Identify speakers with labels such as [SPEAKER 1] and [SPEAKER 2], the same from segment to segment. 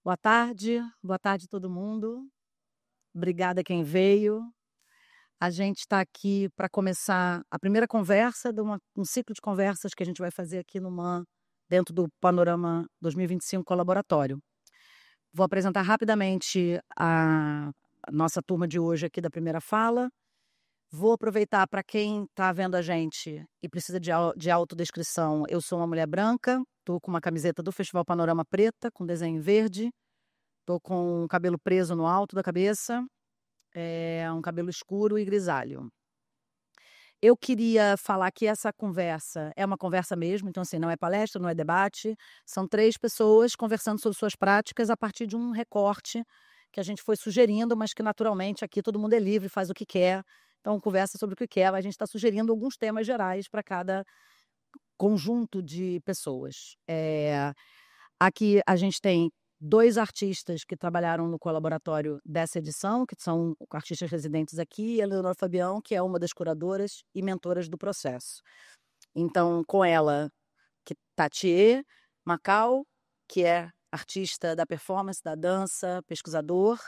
[SPEAKER 1] Boa tarde todo mundo. Obrigada quem veio. A gente está aqui para começar a primeira conversa de um ciclo de conversas que a gente vai fazer aqui no MAN, dentro do Panorama 2025 Colaboratório. Vou apresentar rapidamente a nossa turma de hoje aqui da primeira fala. Vou aproveitar para quem está vendo a gente e precisa de autodescrição. Eu sou uma mulher branca, estou com uma camiseta do Festival Panorama preta, com desenho verde. Estou com o cabelo preso no alto da cabeça, um cabelo escuro e grisalho. Eu queria falar que essa conversa é uma conversa mesmo, então assim, não é palestra, não é debate, são 3 pessoas conversando sobre suas práticas a partir de um recorte que a gente foi sugerindo, mas que naturalmente aqui todo mundo é livre, faz o que quer, então conversa sobre o que quer, mas a gente está sugerindo alguns temas gerais para cada conjunto de pessoas. Aqui a gente tem 2 artistas que trabalharam no colaboratório dessa edição, que são artistas residentes aqui, e a Leonor Fabião, que é uma das curadoras e mentoras do processo. Então, com ela, que Tatiê Macau, que é artista da performance, da dança, pesquisador.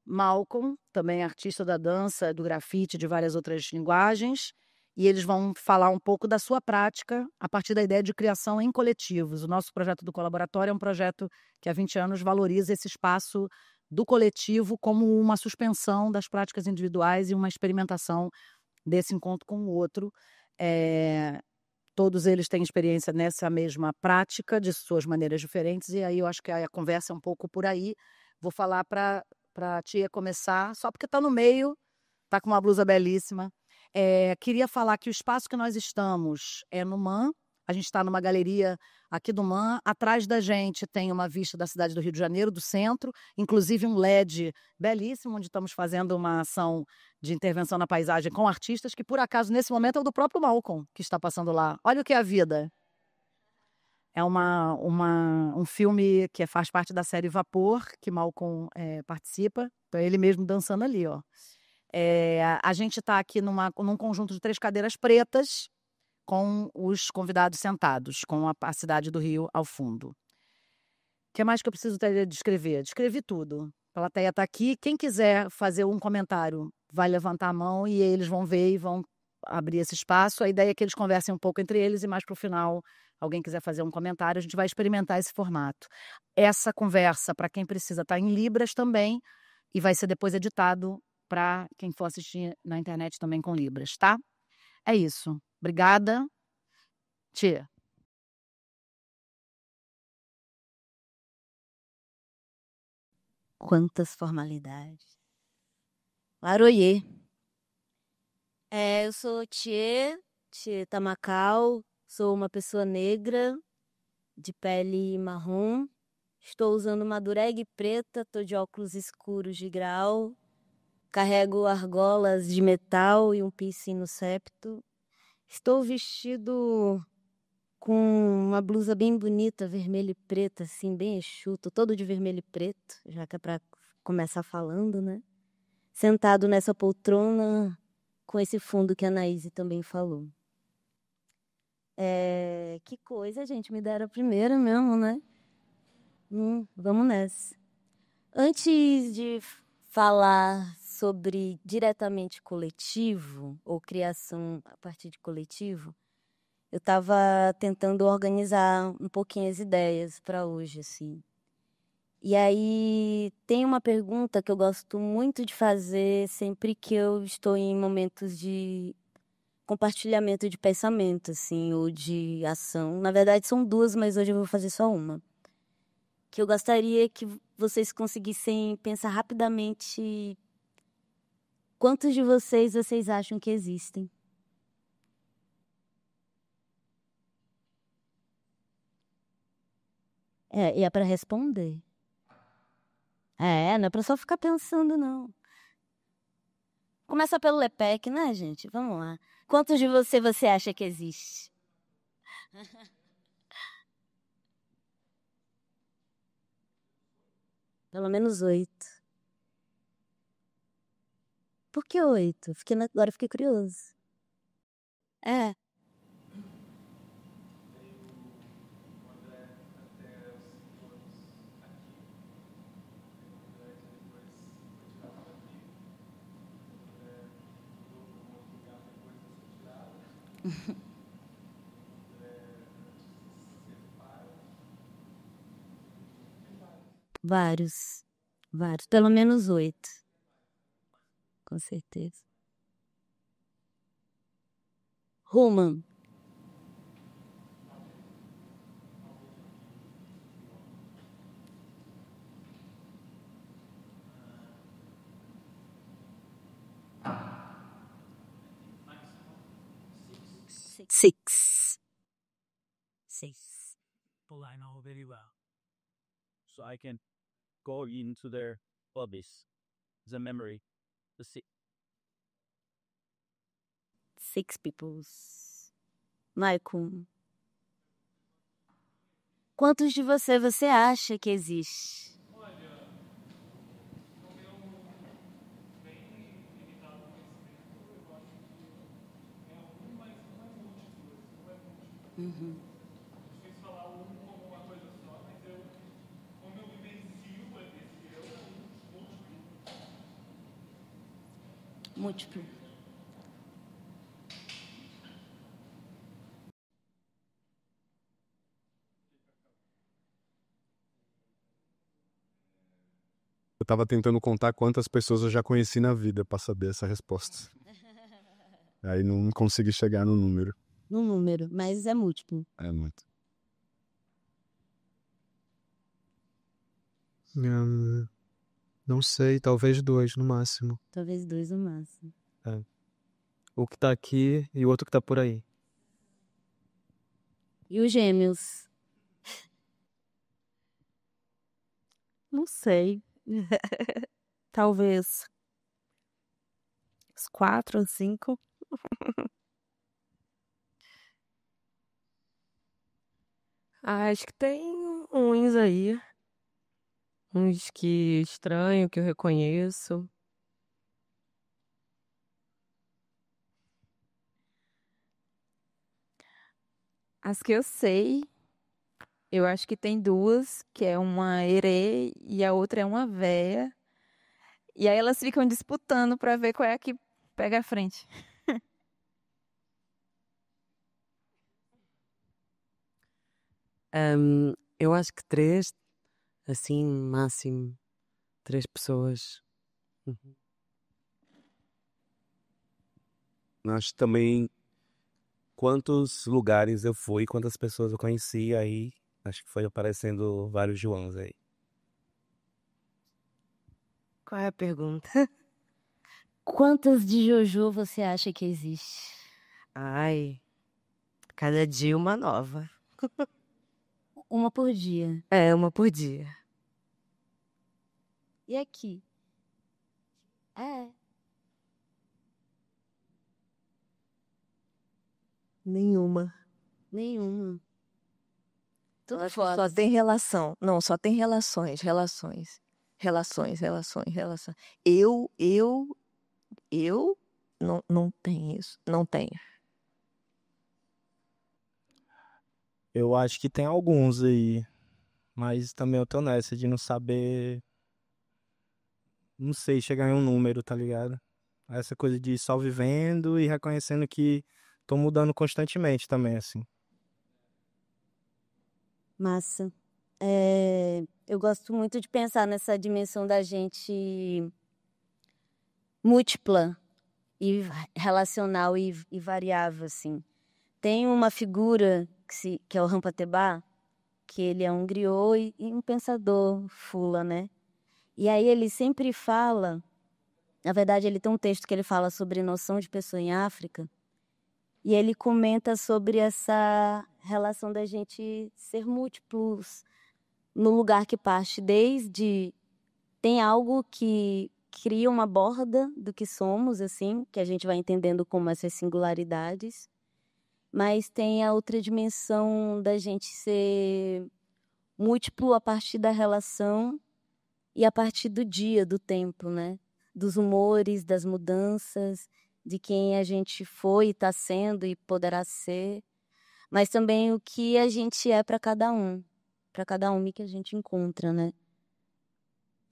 [SPEAKER 1] Malcolm, também artista da dança, do grafite, de várias outras linguagens, e eles vão falar um pouco da sua prática a partir da ideia de criação em coletivos. O nosso projeto do Colaboratório é um projeto que há 20 anos valoriza esse espaço do coletivo como uma suspensão das práticas individuais e uma experimentação desse encontro com o outro. Todos eles têm experiência nessa mesma prática, de suas maneiras diferentes, e aí eu acho que a conversa é um pouco por aí. Vou falar para a tia começar, só porque está no meio, está com uma blusa belíssima. Queria falar que o espaço que nós estamos é no MAN, a gente está numa galeria aqui do MAN, atrás da gente tem uma vista da cidade do Rio de Janeiro, do centro, inclusive um LED belíssimo, onde estamos fazendo uma ação de intervenção na paisagem com artistas, que por acaso nesse momento é o do próprio Malcolm, que está passando lá. Olha o que é a vida. É um filme que faz parte da série Vapor, que Malcolm participa. Então, ele mesmo dançando ali, ó. A gente está aqui num conjunto de 3 cadeiras pretas, com os convidados sentados, com a cidade do Rio ao fundo. O que mais que eu preciso descrever? Descrevi tudo. A plateia está aqui. Quem quiser fazer um comentário vai levantar a mão e eles vão ver e vão abrir esse espaço. A ideia é que eles conversem um pouco entre eles e mais para o final, alguém quiser fazer um comentário, a gente vai experimentar esse formato. Essa conversa, para quem precisa, está em Libras também e vai ser depois editado para quem for assistir na internet também com Libras, tá? É isso. Obrigada. Tia.
[SPEAKER 2] Quantas formalidades. Laroyê. Eu sou Tchê Tamacau, sou uma pessoa negra, de pele marrom. Estou usando uma dureg preta, estou de óculos escuros de grau. Carrego argolas de metal e um piercing no septo. Estou vestido com uma blusa bem bonita, vermelho e preta, assim, bem enxuto, todo de vermelho e preto, já que é para começar falando, né? Sentado nessa poltrona com esse fundo que a Anaíse também falou. Que coisa, gente, me deram a primeira mesmo, né? Vamos nessa. Antes de falar sobre diretamente coletivo, ou criação a partir de coletivo, eu estava tentando organizar um pouquinho as ideias para hoje, assim. E aí tem uma pergunta que eu gosto muito de fazer sempre que eu estou em momentos de compartilhamento de pensamento, assim, ou de ação. Na verdade, são 2, mas hoje eu vou fazer só uma. Que eu gostaria que vocês conseguissem pensar rapidamente quantos de vocês acham que existem. E é para responder. Não é para só ficar pensando, não. Começa pelo Lepec, né, gente? Vamos lá. Quantos de você acha que existe? Pelo menos 8. Por que 8? Agora fiquei curioso. É. Vários. Vários. Pelo menos 8. Com certeza. Human. Six.
[SPEAKER 3] People I know very well. So I can go into their hobbies, the memory, the
[SPEAKER 2] 6 peoples. Michael. Quantos de você acha que existe? Múltiplo.
[SPEAKER 4] Eu tava tentando contar quantas pessoas eu já conheci na vida pra saber essa resposta. Aí não consegui chegar no número.
[SPEAKER 2] No número, mas é múltiplo.
[SPEAKER 4] É muito.
[SPEAKER 5] Não sei, talvez 2 no máximo.
[SPEAKER 2] Talvez 2 no máximo.
[SPEAKER 5] O que tá aqui e o outro que tá por aí.
[SPEAKER 2] E os gêmeos?
[SPEAKER 1] Não sei. Talvez uns 4 ou 5.
[SPEAKER 6] Acho que tem uns aí. Uns que estranho, que eu reconheço. As que eu sei, eu acho que tem 2, que é uma herê e a outra é uma véia. E aí elas ficam disputando pra ver qual é a que pega a frente.
[SPEAKER 7] Eu acho que 3, assim, máximo 3 pessoas.
[SPEAKER 8] Acho também quantos lugares eu fui, quantas pessoas eu conheci, aí acho que foi aparecendo vários Joãos aí.
[SPEAKER 6] Qual é a pergunta?
[SPEAKER 2] Quantas de Jojo você acha que existe?
[SPEAKER 6] Ai, cada dia uma nova.
[SPEAKER 2] Uma por dia.
[SPEAKER 6] É, uma por dia.
[SPEAKER 2] E aqui?
[SPEAKER 6] Nenhuma.
[SPEAKER 2] Nenhuma. Tudo
[SPEAKER 6] Acho que
[SPEAKER 2] fotos.
[SPEAKER 6] só tem relação. Não, só tem relações. Relações. Eu não tenho isso. Não tenho.
[SPEAKER 9] Eu acho que tem alguns aí, mas também eu tô nessa de não saber, não sei chegar em um número, tá ligado? Essa coisa de só vivendo e reconhecendo que tô mudando constantemente também, assim.
[SPEAKER 2] Massa. Eu gosto muito de pensar nessa dimensão da gente múltipla e relacional e variável, assim. Tem uma figura que é o Rampatebá, que ele é um griot e um pensador fula, né? E aí ele sempre fala, na verdade ele tem um texto que ele fala sobre noção de pessoa em África, e ele comenta sobre essa relação da gente ser múltiplos no lugar que parte desde... Tem algo que cria uma borda do que somos, assim, que a gente vai entendendo como essas singularidades, mas tem a outra dimensão da gente ser múltiplo a partir da relação e a partir do dia, do tempo, né? Dos humores, das mudanças, de quem a gente foi, está sendo e poderá ser, mas também o que a gente é para cada um que a gente encontra, né?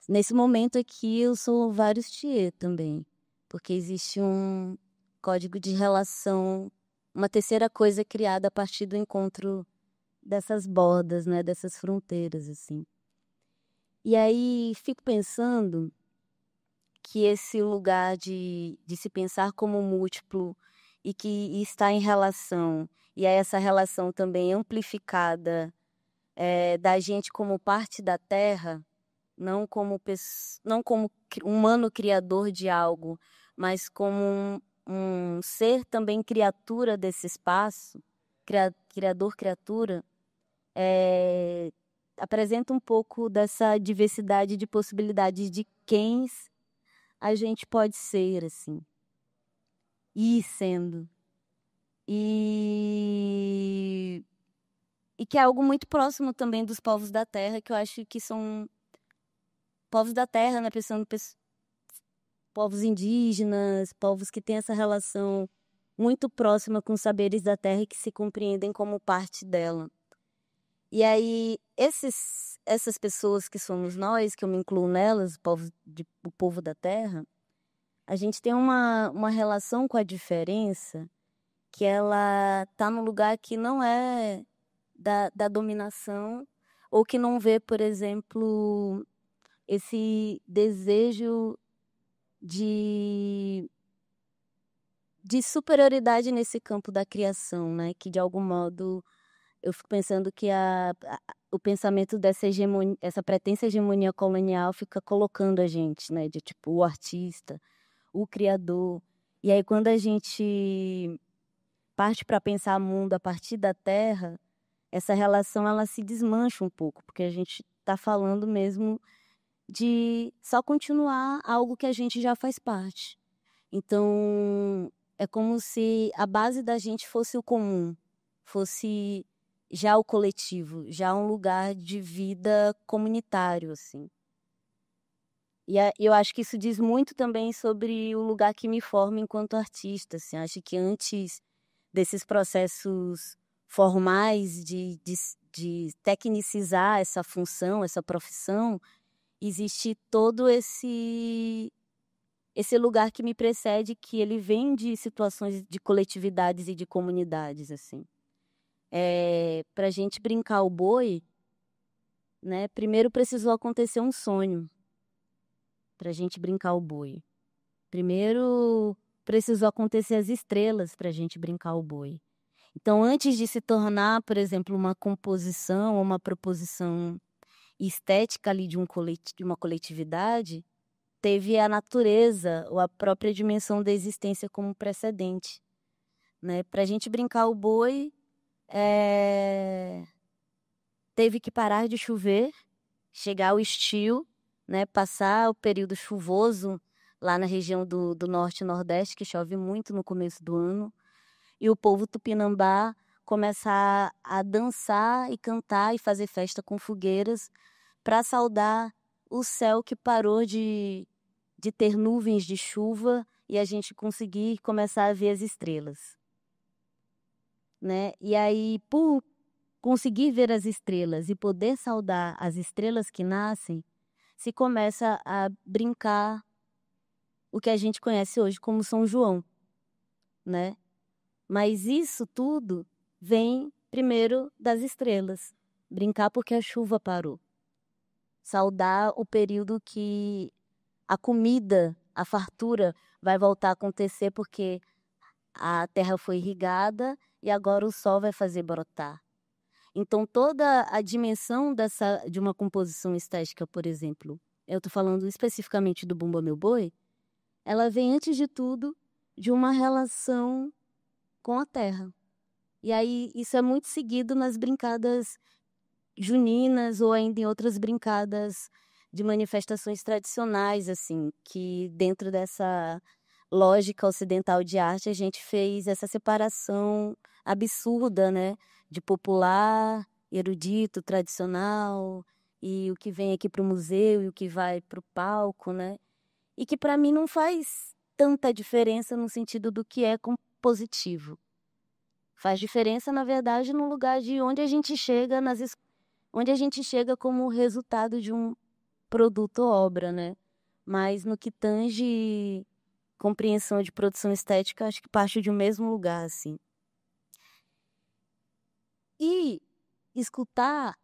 [SPEAKER 2] Nesse momento aqui eu sou vários Thier também, porque existe um código de relação uma terceira coisa criada a partir do encontro dessas bordas, né, dessas fronteiras, assim. E aí fico pensando que esse lugar de se pensar como múltiplo e que está em relação, e aí essa relação também amplificada da gente como parte da Terra, não como humano criador de algo, mas como um ser também criatura desse espaço, criador-criatura, apresenta um pouco dessa diversidade de possibilidades de quem a gente pode ser, assim, e ir sendo. E que é algo muito próximo também dos povos da Terra, que eu acho que são povos da Terra, né? Pensando povos indígenas, povos que têm essa relação muito próxima com os saberes da Terra e que se compreendem como parte dela. E aí, essas pessoas que somos nós, que eu me incluo nelas, o povo da Terra, a gente tem uma relação com a diferença que ela está num lugar que não é da dominação, ou que não vê, por exemplo, esse desejo de superioridade nesse campo da criação, né? Que, de algum modo, eu fico pensando que o pensamento dessa hegemonia, essa pretensa hegemonia colonial fica colocando a gente, né? De tipo, o artista, o criador. E aí, quando a gente parte para pensar o mundo a partir da Terra, essa relação ela se desmancha um pouco, porque a gente está falando mesmo de só continuar algo que a gente já faz parte. Então, é como se a base da gente fosse o comum, fosse já o coletivo, já um lugar de vida comunitário, assim. E eu acho que isso diz muito também sobre o lugar que me forma enquanto artista, assim. Acho que antes desses processos formais de tecnicizar essa função, essa profissão, existe todo esse lugar que me precede, que ele vem de situações de coletividades e de comunidades, assim. Para a gente brincar o boi, né, primeiro precisou acontecer um sonho para a gente brincar o boi. Primeiro precisou acontecer as estrelas para a gente brincar o boi. Então, antes de se tornar, por exemplo, uma composição ou uma proposição estética ali de uma coletividade, teve a natureza ou a própria dimensão da existência como precedente, né? Para a gente brincar o boi, teve que parar de chover, chegar o estio, né? Passar o período chuvoso lá na região do norte e nordeste, que chove muito no começo do ano, e o povo tupinambá começar a dançar e cantar e fazer festa com fogueiras para saudar o céu que parou de ter nuvens de chuva e a gente conseguir começar a ver as estrelas, né? E aí, por conseguir ver as estrelas e poder saudar as estrelas que nascem, se começa a brincar o que a gente conhece hoje como São João, né? Mas isso tudo vem primeiro das estrelas. Brincar porque a chuva parou. Saudar o período que a comida, a fartura vai voltar a acontecer porque a terra foi irrigada e agora o sol vai fazer brotar. Então, toda a dimensão de uma composição estética, por exemplo, eu estou falando especificamente do Bumba Meu Boi, ela vem, antes de tudo, de uma relação com a terra. E aí, isso é muito seguido nas brincadas juninas ou ainda em outras brincadas de manifestações tradicionais, assim, que dentro dessa lógica ocidental de arte a gente fez essa separação absurda, né, de popular, erudito, tradicional, e o que vem aqui para o museu e o que vai para o palco, né, e que para mim não faz tanta diferença no sentido do que é compositivo. Faz diferença, na verdade, no lugar de onde a gente chega, onde a gente chega como resultado de um produto ou obra, né? Mas no que tange compreensão de produção estética, acho que parte de um mesmo lugar, assim. E escutar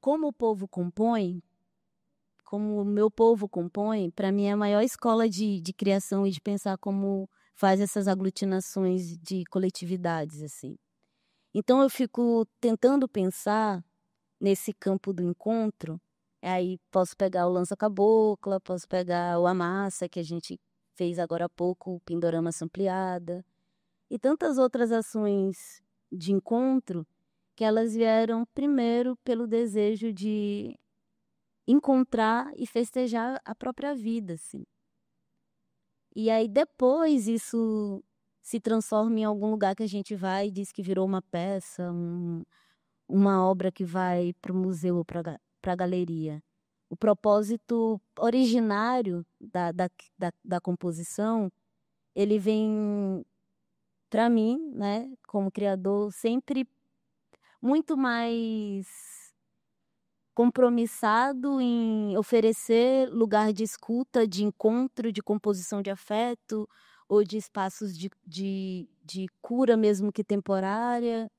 [SPEAKER 2] como o povo compõe, como o meu povo compõe, para mim é a maior escola de criação e de pensar como faz essas aglutinações de coletividades, assim. Então eu fico tentando pensar nesse campo do encontro, aí posso pegar o Lança Cabocla, posso pegar o Amassa, que a gente fez agora há pouco, o Pindorama Sampleada, e tantas outras ações de encontro que elas vieram primeiro pelo desejo de encontrar e festejar a própria vida, assim. E aí depois isso se transforma em algum lugar que a gente vai e diz que virou uma peça, uma obra que vai para o museu ou para a galeria. O propósito originário da composição, ele vem, para mim, né, como criador, sempre muito mais compromissado em oferecer lugar de escuta, de encontro, de composição de afeto, ou de espaços de cura mesmo que temporária,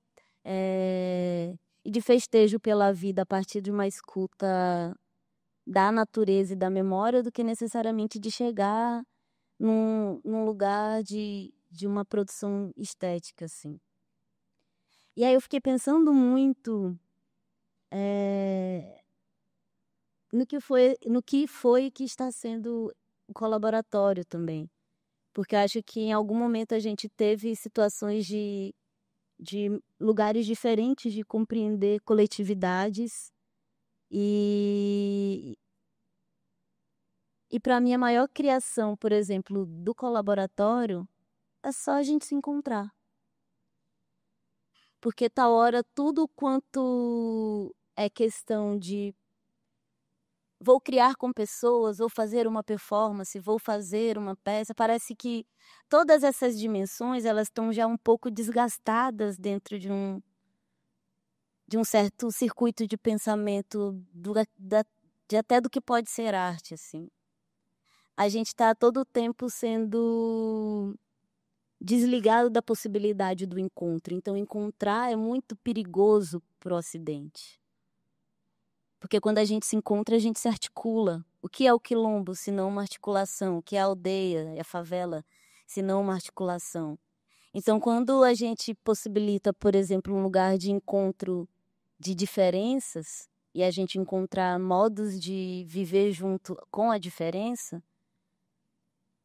[SPEAKER 2] e de festejo pela vida a partir de uma escuta da natureza e da memória, do que necessariamente de chegar num lugar de uma produção estética, assim. E aí eu fiquei pensando muito no que foi que está sendo o colaboratório também. Porque eu acho que em algum momento a gente teve situações de lugares diferentes de compreender coletividades e para mim a maior criação, por exemplo, do colaboratório é só a gente se encontrar. Porque tal hora tudo quanto é questão de vou criar com pessoas, vou fazer uma performance, vou fazer uma peça, parece que todas essas dimensões elas estão já um pouco desgastadas dentro de um certo circuito de pensamento até do que pode ser arte, assim. A gente está todo o tempo sendo desligado da possibilidade do encontro. Então, encontrar é muito perigoso para o Ocidente. Porque quando a gente se encontra, a gente se articula. O que é o quilombo, se não uma articulação? O que é a aldeia e a favela, se não uma articulação? Então, quando a gente possibilita, por exemplo, um lugar de encontro de diferenças, e a gente encontrar modos de viver junto com a diferença,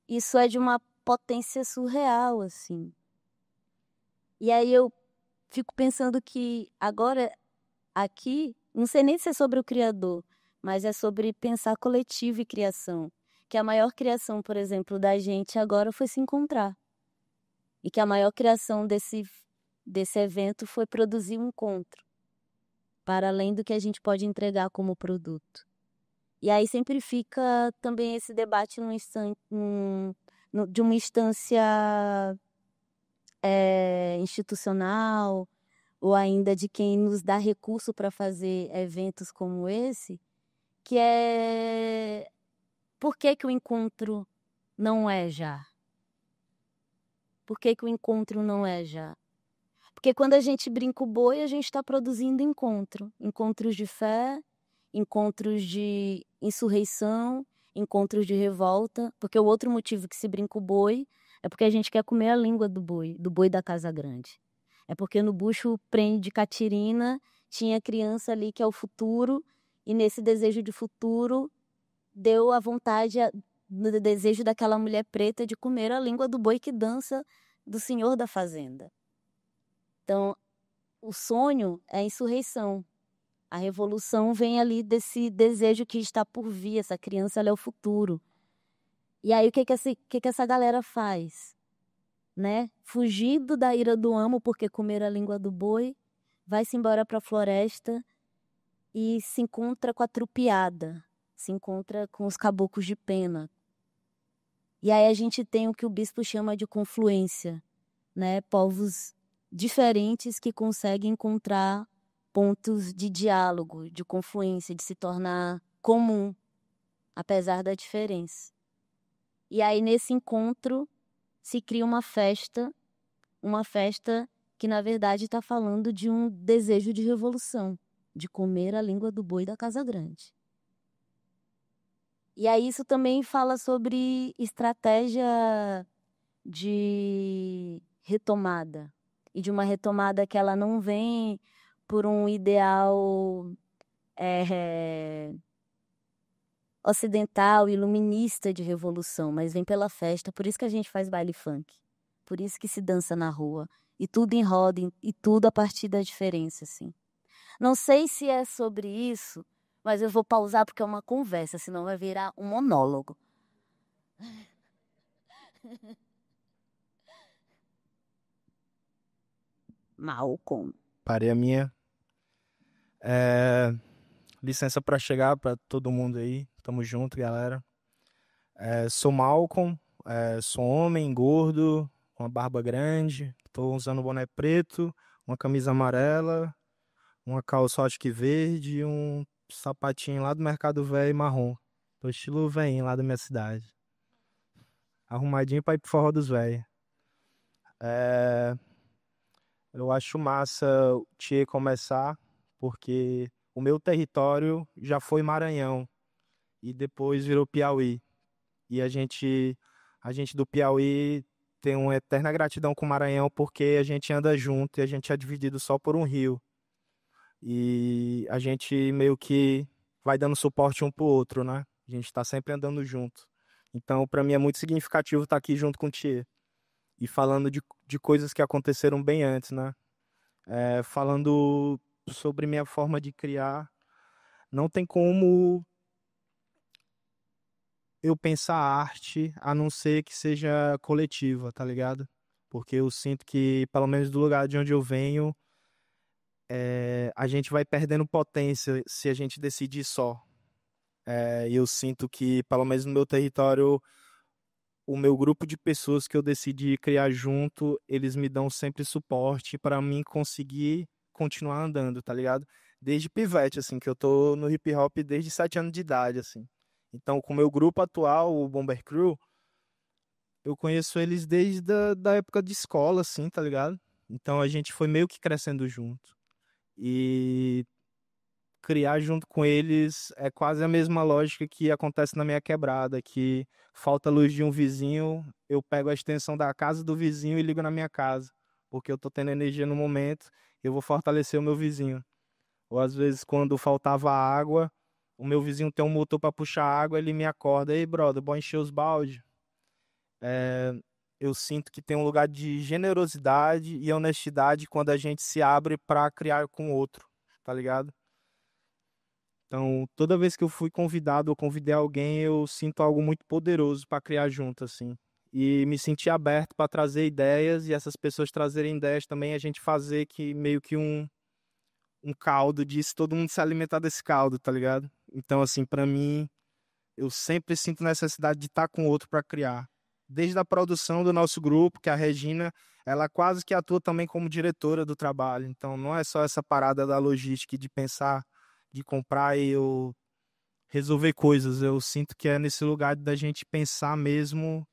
[SPEAKER 2] isso é de uma potência surreal, assim. E aí eu fico pensando que agora, aqui, não sei nem se é sobre o criador, mas é sobre pensar coletivo e criação. Que a maior criação, por exemplo, da gente agora foi se encontrar. E que a maior criação desse evento foi produzir um encontro, para além do que a gente pode entregar como produto. E aí sempre fica também esse debate de uma instância institucional, ou ainda de quem nos dá recurso para fazer eventos como esse, que é por que o encontro não é já? Por que o encontro não é já? Porque quando a gente brinca o boi, a gente está produzindo encontros de fé, encontros de insurreição, encontros de revolta, porque o outro motivo que se brinca o boi é porque a gente quer comer a língua do boi da Casa Grande. É porque no bucho prende de Catirina tinha criança ali que é o futuro, e nesse desejo de futuro deu a vontade, no desejo daquela mulher preta de comer a língua do boi que dança do senhor da fazenda. Então, o sonho é a insurreição. A revolução vem ali desse desejo que está por vir. Essa criança ela é o futuro. E aí, o que essa galera faz? Né? Fugindo da ira do amo, porque comer a língua do boi, vai-se embora para a floresta e se encontra com a trupiada, se encontra com os caboclos de pena. E aí a gente tem o que o bispo chama de confluência, né? Povos diferentes que conseguem encontrar pontos de diálogo, de confluência, de se tornar comum, apesar da diferença. E aí, nesse encontro, se cria uma festa que na verdade está falando de um desejo de revolução, de comer a língua do boi da Casa Grande. E aí isso também fala sobre estratégia de retomada, e de uma retomada que ela não vem por um ideal ocidental, iluminista de revolução, mas vem pela festa. Por isso que a gente faz baile funk, por isso que se dança na rua, e tudo em roda, e tudo a partir da diferença, assim. Não sei se é sobre isso, mas eu vou pausar porque é uma conversa, senão vai virar um monólogo. Malcolm.
[SPEAKER 9] Parei a minha. Licença pra chegar pra todo mundo aí. Tamo junto, galera. Sou Malcolm, sou homem, gordo, com uma barba grande. Tô usando um boné preto, uma camisa amarela, uma calça que verde e um sapatinho lá do Mercado Velho marrom. Tô estilo velhinho lá da minha cidade. Arrumadinho pra ir pro forró dos velhos. Eu acho massa o Tchê começar, porque o meu território já foi Maranhão e depois virou Piauí. E a gente do Piauí tem uma eterna gratidão com o Maranhão porque a gente anda junto e a gente é dividido só por um rio. E a gente meio que vai dando suporte um pro outro, né? A gente tá sempre andando junto. Então, pra mim é muito significativo estar aqui junto com o Tchê. E falando de coisas que aconteceram bem antes, né? Falando sobre minha forma de criar, não tem como eu pensar arte a não ser que seja coletiva, tá ligado? Porque eu sinto que, pelo menos do lugar de onde eu venho, a gente vai perdendo potência se a gente decidir só. E eu sinto que, pelo menos no meu território, o meu grupo de pessoas que eu decidi criar junto, eles me dão sempre suporte para mim conseguir continuar andando, tá ligado? Desde pivete, assim, que eu tô no hip hop desde 7 anos de idade, assim. Então, com o meu grupo atual, o Bomber Crew, eu conheço eles desde da época de escola, assim, tá ligado? Então a gente foi meio que crescendo junto. E criar junto com eles é quase a mesma lógica que acontece na minha quebrada, que falta luz de um vizinho, eu pego a extensão da casa do vizinho e ligo na minha casa, porque eu tô tendo energia no momento, eu vou fortalecer o meu vizinho. Ou às vezes quando faltava água, o meu vizinho tem um motor para puxar água, ele me acorda, ei brother, bora encher os baldes. Eu sinto que tem um lugar de generosidade e honestidade quando a gente se abre para criar com o outro, tá ligado? Então, toda vez que eu fui convidado ou convidei alguém, eu sinto algo muito poderoso para criar junto, assim. E me sentir aberto para trazer ideias e essas pessoas trazerem ideias também, a gente fazer que meio que um caldo disso, todo mundo se alimentar desse caldo, tá ligado? Então, assim, para mim, eu sempre sinto necessidade de estar com o outro para criar. Desde a produção do nosso grupo, que a Regina, ela quase que atua também como diretora do trabalho. Então, não é só essa parada da logística de pensar, de comprar e eu resolver coisas. Eu sinto que é nesse lugar da gente pensar mesmo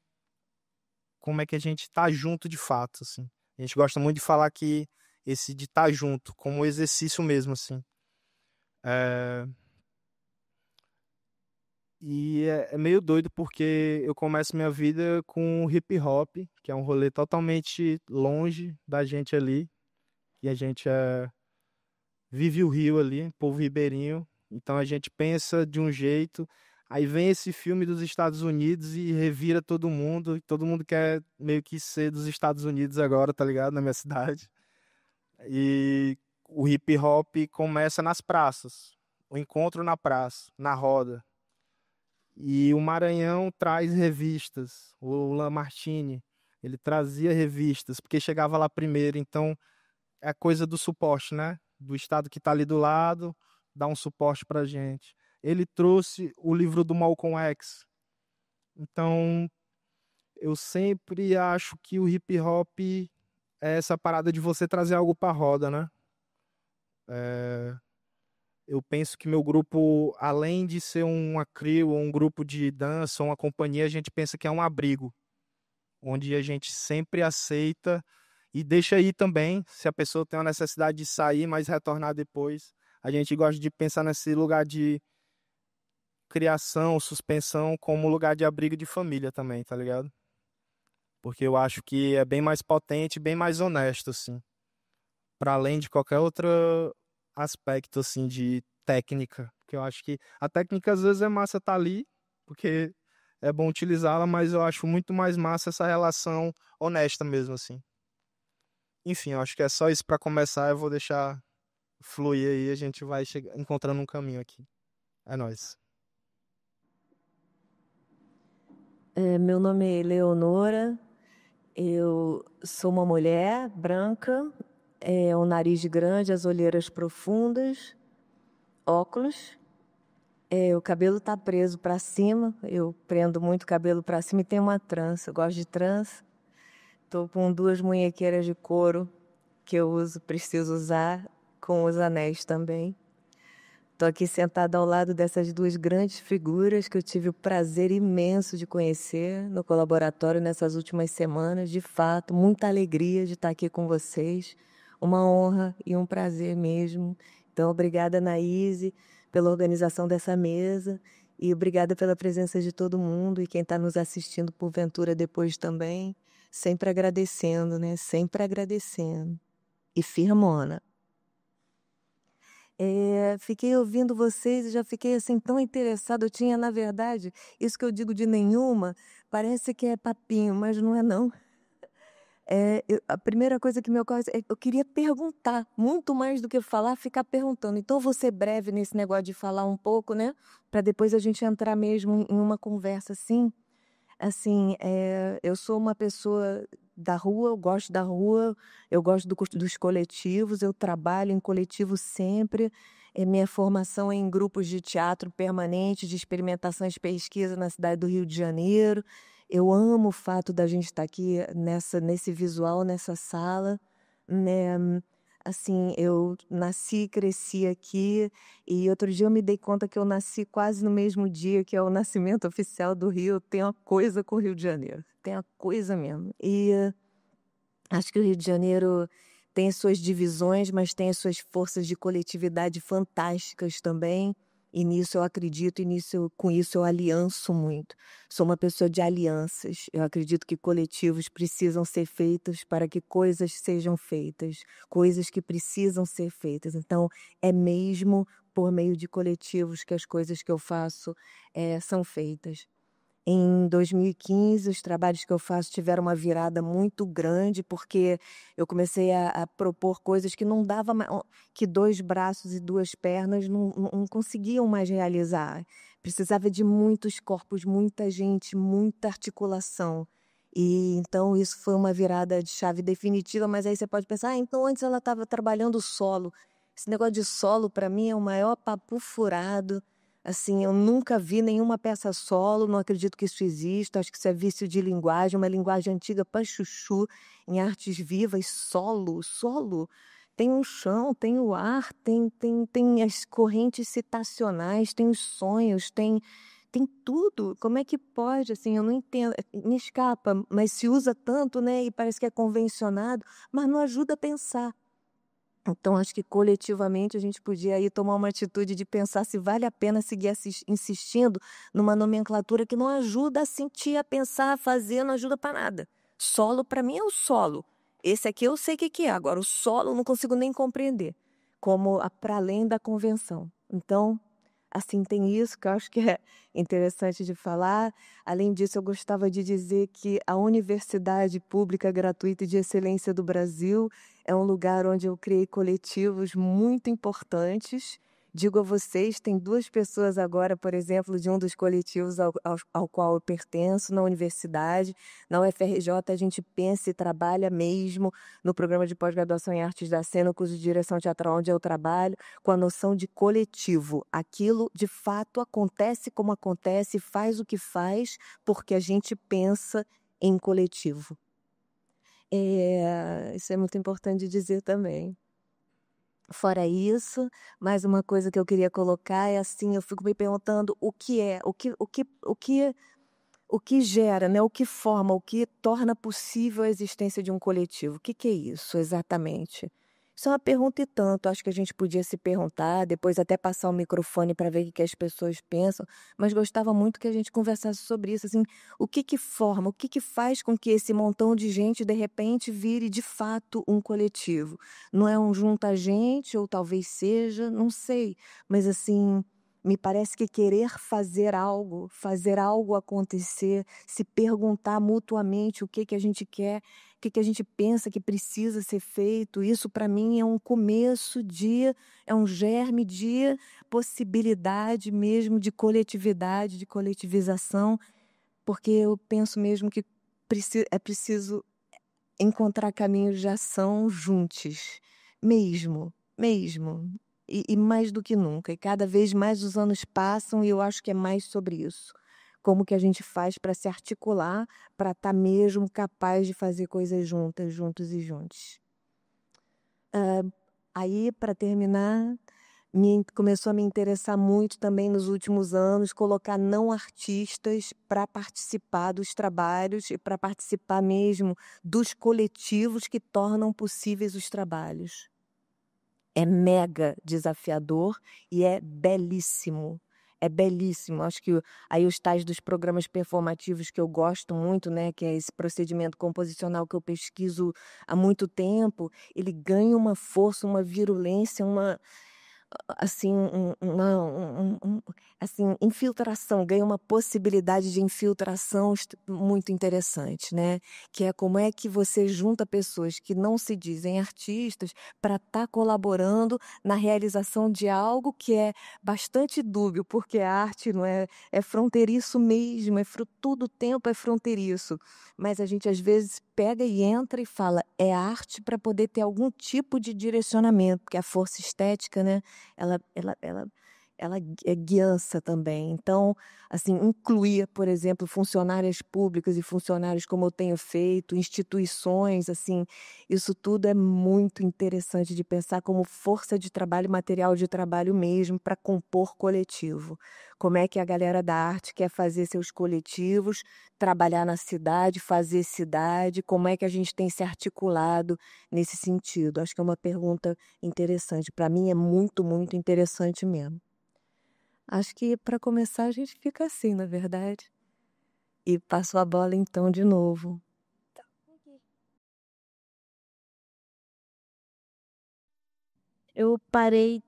[SPEAKER 9] como é que a gente tá junto de fato, assim. A gente gosta muito de falar que esse de estar junto, como exercício mesmo, assim. E é meio doido porque eu começo minha vida com hip hop, que é um rolê totalmente longe da gente ali. E a gente vive o Rio ali, povo ribeirinho. Então a gente pensa de um jeito, aí vem esse filme dos Estados Unidos e revira todo mundo. E todo mundo quer meio que ser dos Estados Unidos agora, tá ligado? Na minha cidade. E o hip hop começa nas praças. O encontro na praça, na roda. E o Maranhão traz revistas. O Lamartine, ele trazia revistas, porque chegava lá primeiro. Então, é a coisa do suporte, né? Do estado que está ali do lado, dá um suporte pra gente. Ele trouxe o livro do Malcolm X. Então, eu sempre acho que o hip hop é essa parada de você trazer algo pra roda, né? Eu penso que meu grupo, além de ser uma crew, um grupo de dança, uma companhia, a gente pensa que é um abrigo, onde a gente sempre aceita E deixa aí também, se a pessoa tem uma necessidade de sair, mas retornar depois. A gente gosta de pensar nesse lugar de criação, suspensão, como lugar de abrigo de família também, tá ligado? Porque eu acho que é bem mais potente, bem mais honesto, assim. Para além de qualquer outro aspecto, assim, de técnica. Porque eu acho que a técnica, às vezes, é massa estar ali, porque é bom utilizá-la, mas eu acho muito mais massa essa relação honesta mesmo, assim. Enfim, eu acho que é só isso para começar. Eu vou deixar fluir aí, a gente vai encontrando um caminho aqui. É nóis.
[SPEAKER 10] Meu nome é Eleonora, eu sou uma mulher branca, um nariz grande, as olheiras profundas, óculos. O cabelo tá preso para cima, eu prendo muito cabelo para cima e tenho uma trança, eu gosto de trança. Tô com 2 munhequeiras de couro que eu uso, preciso usar, com os anéis também. Tô aqui sentada ao lado dessas 2 grandes figuras que eu tive o prazer imenso de conhecer no colaboratório nessas últimas semanas. De fato, muita alegria de estar aqui com vocês. Uma honra e um prazer mesmo. Então, obrigada, Anaíse, pela organização dessa mesa e obrigada pela presença de todo mundo e quem está nos assistindo porventura depois também. Sempre agradecendo, né? Sempre agradecendo. E firmona. Fiquei ouvindo vocês e já fiquei assim tão interessada. Eu tinha, na verdade, isso que eu digo de nenhuma, parece que é papinho, mas não é não. A primeira coisa que me ocorre é que eu queria perguntar, muito mais do que falar, ficar perguntando. Então, vou ser breve nesse negócio de falar um pouco, né? Para depois a gente entrar mesmo em uma conversa assim. Assim, eu sou uma pessoa da rua, eu gosto da rua, eu gosto dos coletivos, eu trabalho em coletivo sempre. Minha formação é em grupos de teatro permanente, de experimentação e pesquisa na cidade do Rio de Janeiro. Eu amo o fato da gente estar aqui nesse visual, nessa sala, né? Assim, eu nasci e cresci aqui, e outro dia eu me dei conta que eu nasci quase no mesmo dia que é o nascimento oficial do Rio. Tem uma coisa com o Rio de Janeiro, tem uma coisa mesmo. E acho que o Rio de Janeiro tem as suas divisões, mas tem as suas forças de coletividade fantásticas também. E nisso eu acredito, com isso eu alianço muito. Sou uma pessoa de alianças. Eu acredito que coletivos precisam ser feitos para que coisas sejam feitas, coisas que precisam ser feitas. Então, é mesmo por meio de coletivos que as coisas que eu faço são feitas. Em 2015, os trabalhos que eu faço tiveram uma virada muito grande, porque eu comecei a propor coisas que não dava mais, que 2 braços e 2 pernas não conseguiam mais realizar. Precisava de muitos corpos, muita gente, muita articulação. E então isso foi uma virada de chave definitiva, mas aí você pode pensar, então antes ela estava trabalhando solo. Esse negócio de solo, para mim, é o maior papo furado. Assim, eu nunca vi nenhuma peça solo, não acredito que isso exista, acho que isso é vício de linguagem, uma linguagem antiga para chuchu, em artes vivas, solo. Tem um chão, tem o ar, tem as correntes citacionais, tem os sonhos, tem tudo. Como é que pode, assim, eu não entendo, me escapa, mas se usa tanto, né, e parece que é convencionado, mas não ajuda a pensar. Então, acho que coletivamente a gente podia aí tomar uma atitude de pensar se vale a pena seguir insistindo numa nomenclatura que não ajuda a sentir, a pensar, a fazer, não ajuda para nada. Solo, para mim, é o solo. Esse aqui eu sei o que é. Agora, o solo eu não consigo nem compreender, como para além da convenção. Então, assim, tem isso que eu acho que é interessante de falar. Além disso, eu gostava de dizer que a Universidade Pública Gratuita e de Excelência do Brasil é um lugar onde eu criei coletivos muito importantes. Digo a vocês, tem 2 pessoas agora, por exemplo, de um dos coletivos ao qual eu pertenço na universidade. Na UFRJ, a gente pensa e trabalha mesmo no programa de pós-graduação em artes da cena, o curso de direção teatral onde eu trabalho, com a noção de coletivo. Aquilo, de fato, acontece como acontece, faz o que faz, porque a gente pensa em coletivo. Isso é muito importante de dizer também. Fora isso, mais uma coisa que eu queria colocar é assim, eu fico me perguntando o que o que gera, né? O que forma, o que torna possível a existência de um coletivo. O que é isso exatamente? Isso é uma pergunta e tanto. Acho que a gente podia se perguntar, depois até passar o microfone para ver o que as pessoas pensam, mas gostava muito que a gente conversasse sobre isso, assim, o que forma, o que faz com que esse montão de gente, de repente, vire de fato um coletivo. Não é um junta-gente, ou talvez seja, não sei, mas assim, me parece que querer fazer algo acontecer, se perguntar mutuamente o que a gente quer, o que a gente pensa que precisa ser feito, isso para mim é um começo é um germe de possibilidade mesmo de coletividade, de coletivização, porque eu penso mesmo que é preciso encontrar caminhos de ação juntos, mesmo. E mais do que nunca. E cada vez mais os anos passam e eu acho que é mais sobre isso. Como que a gente faz para se articular, para estar mesmo capaz de fazer coisas juntas, juntos e juntos. Aí, para terminar, começou a me interessar muito também nos últimos anos colocar não artistas para participar dos trabalhos e para participar mesmo dos coletivos que tornam possíveis os trabalhos. É mega desafiador e é belíssimo. É belíssimo. Acho que aí os tais dos programas performativos que eu gosto muito, né, que é esse procedimento composicional que eu pesquiso há muito tempo, ele ganha uma força, uma virulência, assim, assim, infiltração, ganha uma possibilidade de infiltração muito interessante, né? Que é como é que você junta pessoas que não se dizem artistas para estar colaborando na realização de algo que é bastante dúbio, porque a arte não é fronteiriço mesmo, todo o tempo é fronteiriço. Mas a gente às vezes pega e entra e fala, é arte para poder ter algum tipo de direcionamento, porque a força estética, né? Ela é guiança também. Então, assim, incluir, por exemplo, funcionárias públicas e funcionários como eu tenho feito, instituições, assim, isso tudo é muito interessante de pensar como força de trabalho, material de trabalho mesmo, para compor coletivo. Como é que a galera da arte quer fazer seus coletivos, trabalhar na cidade, fazer cidade, como é que a gente tem se articulado nesse sentido? Acho que é uma pergunta interessante. Para mim é muito, muito interessante mesmo. Acho que para começar a gente fica assim, na verdade. E passo a bola então de novo.
[SPEAKER 2] Eu parei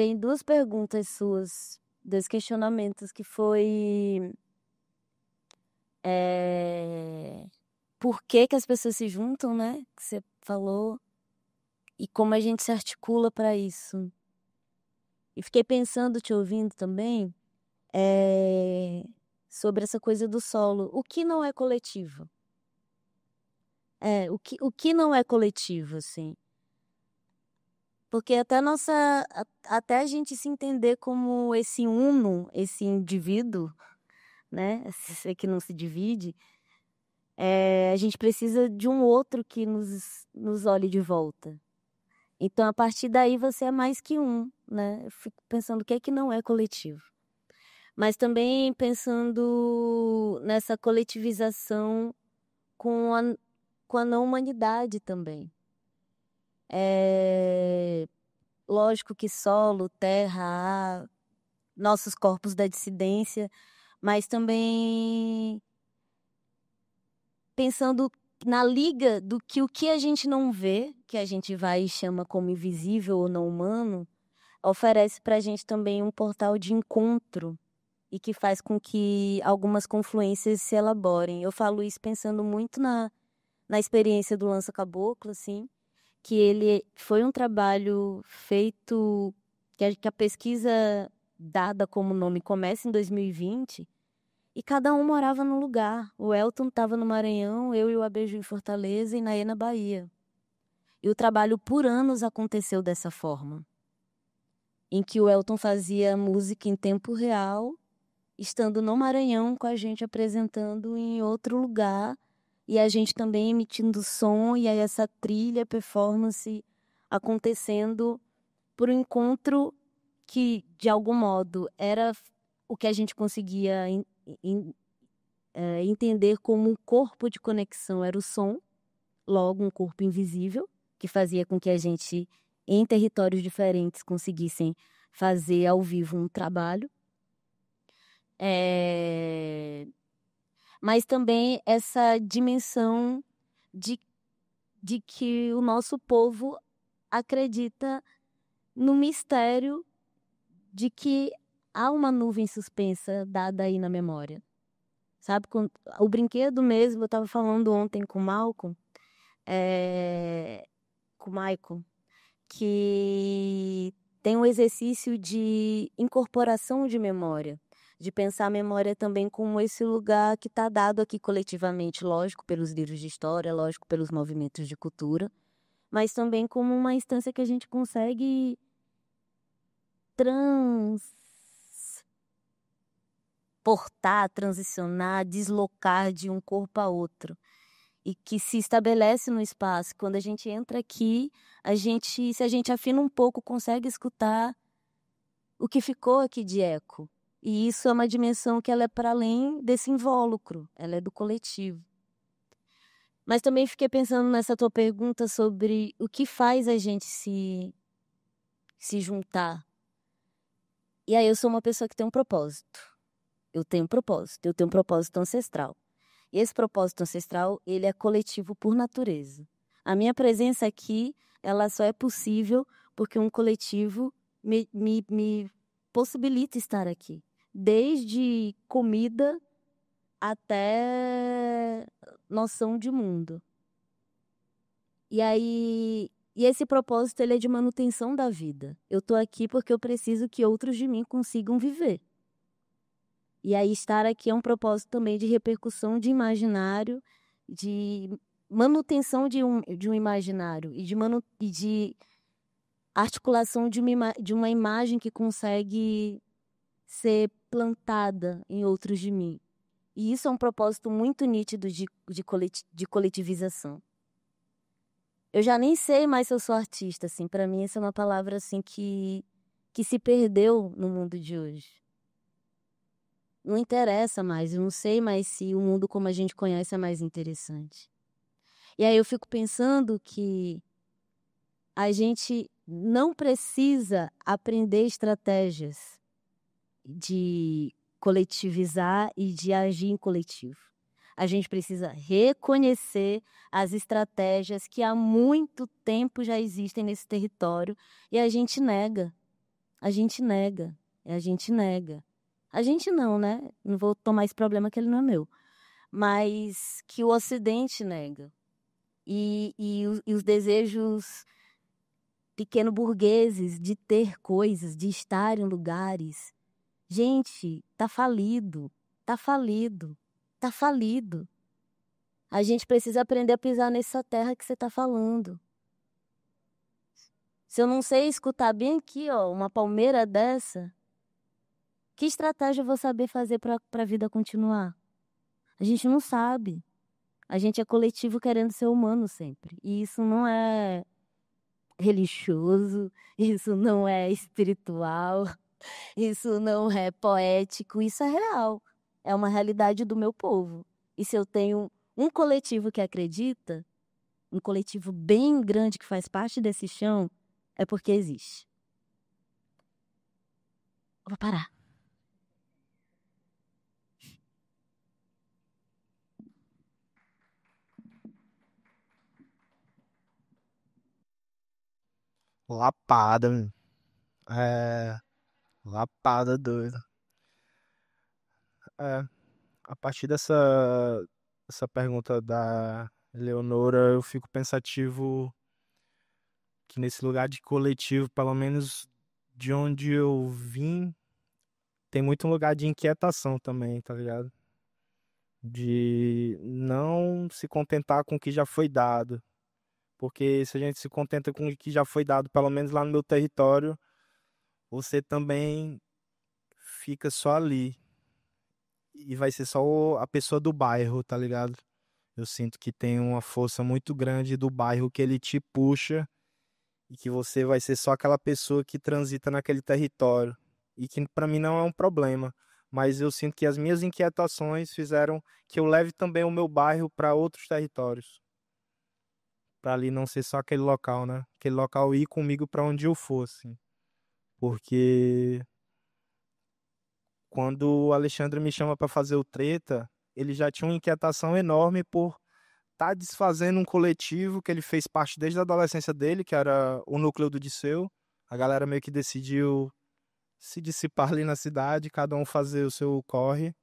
[SPEAKER 2] em duas perguntas suas, dois questionamentos, que foi por que as pessoas se juntam, né? Que você falou, e como a gente se articula para isso. E fiquei pensando, te ouvindo também, sobre essa coisa do solo. O que não é coletivo? O que não é coletivo, assim? Porque até a gente se entender como esse uno, esse indivíduo, né? Esse ser que não se divide, a gente precisa de um outro que nos olhe de volta. Então, a partir daí, você é mais que um, né? Eu fico pensando o que é que não é coletivo. Mas também pensando nessa coletivização com a não-humanidade também. Lógico que solo, terra, ar, nossos corpos da dissidência, mas também pensando na liga do que o que a gente não vê, que a gente vai e chama como invisível ou não humano, oferece para a gente também um portal de encontro e que faz com que algumas confluências se elaborem. Eu falo isso pensando muito na experiência do Lança Caboclo, assim, que ele foi um trabalho feito, que a pesquisa dada como nome começa em 2020, e cada um morava num lugar. O Elton estava no Maranhão, eu e o Abeju em Fortaleza e Naê na Bahia. E o trabalho por anos aconteceu dessa forma, em que o Elton fazia música em tempo real, estando no Maranhão com a gente apresentando em outro lugar, e a gente também emitindo som, e aí essa trilha, performance acontecendo por um encontro que, de algum modo, era o que a gente conseguia entender como um corpo de conexão era o som, logo um corpo invisível, que fazia com que a gente, em territórios diferentes, conseguissem fazer ao vivo um trabalho. Mas também essa dimensão de que o nosso povo acredita no mistério de que há uma nuvem suspensa dada aí na memória. Sabe, o brinquedo mesmo, eu estava falando ontem com o Malcolm, com o Michael, que tem um exercício de incorporação de memória, de pensar a memória também como esse lugar que está dado aqui coletivamente, lógico, pelos livros de história, lógico, pelos movimentos de cultura, mas também como uma instância que a gente consegue transportar, transicionar, deslocar de um corpo a outro. E que se estabelece no espaço. Quando a gente entra aqui, se a gente afina um pouco, consegue escutar o que ficou aqui de eco. E isso é uma dimensão que ela é para além desse invólucro, ela é do coletivo. Mas também fiquei pensando nessa tua pergunta sobre o que faz a gente se juntar. E aí eu sou uma pessoa que tem um propósito. Eu tenho um propósito ancestral. E esse propósito ancestral, ele é coletivo por natureza. A minha presença aqui, ela só é possível porque um coletivo me possibilita estar aqui. Desde comida até noção de mundo. E esse propósito, ele é de manutenção da vida. Eu tô aqui porque eu preciso que outros de mim consigam viver. E aí estar aqui é um propósito também de repercussão de imaginário, de manutenção de um imaginário e de articulação de uma imagem que consegue ser plantada em outros de mim. E isso é um propósito muito nítido de coletivização. Eu já nem sei mais se eu sou artista, assim. Para mim, essa é uma palavra assim que se perdeu no mundo de hoje. Não interessa mais, eu não sei mais se o mundo como a gente conhece é mais interessante. E aí eu fico pensando que a gente não precisa aprender estratégias de coletivizar e de agir em coletivo. A gente precisa reconhecer as estratégias que há muito tempo já existem nesse território e a gente nega. A gente nega. A gente nega. A gente não, né? Não vou tomar esse problema que ele não é meu. Mas que o Ocidente nega. E os desejos pequeno-burgueses de ter coisas, de estar em lugares. Gente, tá falido. Tá falido. Tá falido. A gente precisa aprender a pisar nessa terra que você tá falando. Se eu não sei escutar bem aqui, ó, uma palmeira dessa... Que estratégia eu vou saber fazer para a vida continuar? A gente não sabe. A gente é coletivo querendo ser humano sempre. E isso não é religioso, isso não é espiritual, isso não é poético, isso é real. É uma realidade do meu povo. E se eu tenho um coletivo que acredita, um coletivo bem grande que faz parte desse chão, é porque existe. Vou parar.
[SPEAKER 9] Lapada, meu. Lapada doida. A partir dessa pergunta da Leonora, eu fico pensativo que nesse lugar de coletivo, pelo menos de onde eu vim, tem muito lugar de inquietação também, tá ligado? De não se contentar com o que já foi dado. Porque se a gente se contenta com o que já foi dado, pelo menos lá no meu território, você também fica só ali. E vai ser só a pessoa do bairro, tá ligado? Eu sinto que tem uma força muito grande do bairro que ele te puxa e que você vai ser só aquela pessoa que transita naquele território. E que pra mim não é um problema. mas eu sinto que as minhas inquietações fizeram que eu leve também o meu bairro para outros territórios, para ali não ser só aquele local, né? Aquele local ir comigo para onde eu fosse, porque quando o Alexandre me chama para fazer o Treta, ele já tinha uma inquietação enorme por estar desfazendo um coletivo que ele fez parte desde a adolescência dele, que era o Núcleo do Disseu. A galera meio que decidiu se dissipar ali na cidade, cada um fazer o seu corre.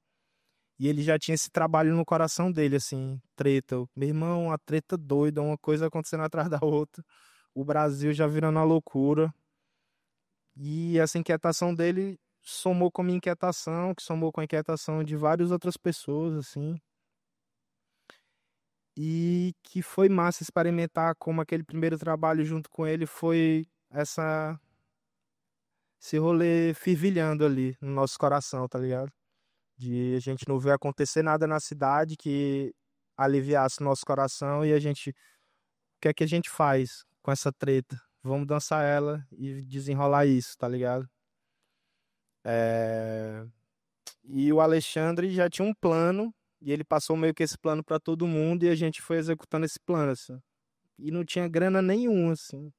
[SPEAKER 9] E ele já tinha esse trabalho no coração dele, assim, treta. Meu irmão, uma treta doida, uma coisa acontecendo atrás da outra. O Brasil já virando uma loucura. E essa inquietação dele somou com a minha inquietação, que somou com a inquietação de várias outras pessoas, assim. E que foi massa experimentar como aquele primeiro trabalho junto com ele foi esse rolê fervilhando ali no nosso coração, tá ligado? De a gente não ver acontecer nada na cidade que aliviasse o nosso coração e a gente... O que é que a gente faz com essa treta? Vamos dançar ela e desenrolar isso, tá ligado? E o Alexandre já tinha um plano e ele passou meio que esse plano pra todo mundo e a gente foi executando esse plano, assim. E não tinha grana nenhuma, assim.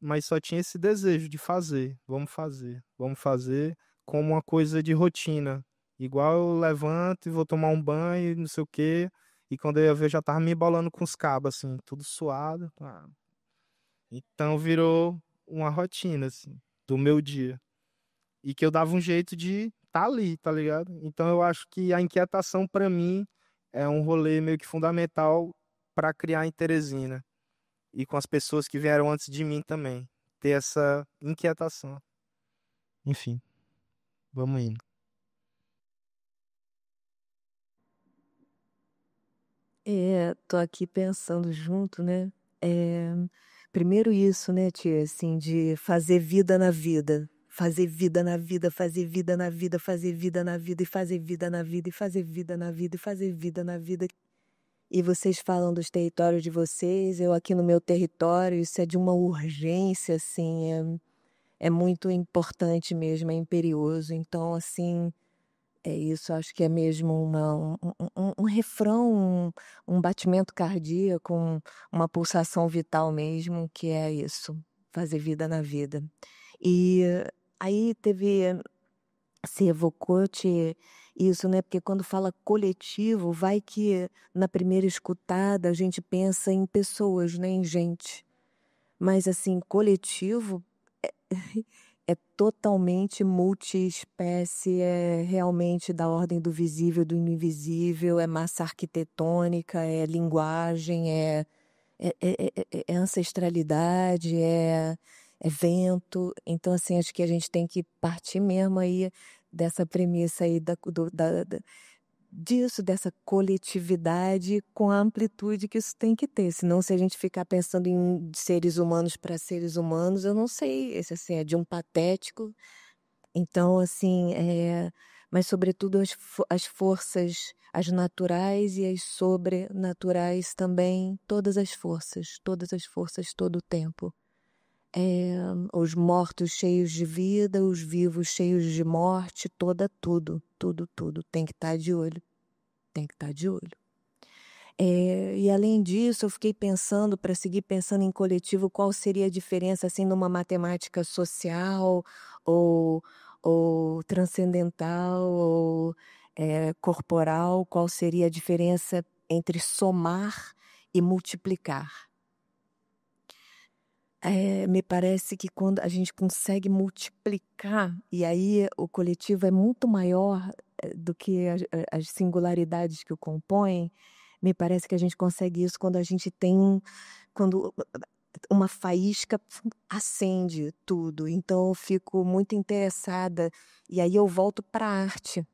[SPEAKER 9] Mas só tinha esse desejo de fazer. Vamos fazer como uma coisa de rotina. Igual eu levanto e vou tomar um banho, não sei o quê. E quando eu ia ver, eu já tava me embolando com os cabos, assim, tudo suado. Então virou uma rotina, assim, do meu dia. E que eu dava um jeito de estar ali, tá ligado? Então eu acho que a inquietação, pra mim, é um rolê meio que fundamental pra criar em Teresina. E com as pessoas que vieram antes de mim também. Ter essa inquietação. Enfim, vamos indo.
[SPEAKER 10] Tô aqui pensando junto, né? Primeiro isso, né, tia, assim, de fazer vida na vida. Fazer vida na vida, fazer vida na vida, fazer vida na vida, e fazer vida na vida, e fazer vida na vida, e fazer vida na vida. E vocês falam dos territórios de vocês, eu aqui no meu território, isso é de uma urgência, assim, é muito importante mesmo, é imperioso. Então, assim, é isso, acho que é mesmo um refrão, um batimento cardíaco, uma pulsação vital mesmo, que é isso, fazer vida na vida. E aí se evocou-te isso, né? Porque quando fala coletivo, vai que na primeira escutada a gente pensa em pessoas, né? Em gente. Mas assim, coletivo é totalmente multiespécie, é realmente da ordem do visível, do invisível, é massa arquitetônica, é linguagem, é ancestralidade, é vento. Então, assim, acho que a gente tem que partir mesmo aí dessa premissa aí disso, dessa coletividade com a amplitude que isso tem que ter. Senão, se a gente ficar pensando em seres humanos para seres humanos, eu não sei, esse assim, é de um patético. Então, assim, mas sobretudo as forças, as naturais e as sobrenaturais também, todas as forças, todo o tempo. Os mortos cheios de vida, os vivos cheios de morte, tudo tem que estar de olho, tem que estar de olho. E além disso, eu fiquei pensando, para seguir pensando em coletivo, qual seria a diferença, assim, numa matemática social ou transcendental ou corporal, qual seria a diferença entre somar e multiplicar. Me parece que quando a gente consegue multiplicar, e aí o coletivo é muito maior do que as singularidades que o compõem, me parece que a gente consegue isso quando a gente tem, quando uma faísca acende tudo. Então eu fico muito interessada, e aí eu volto para a arte,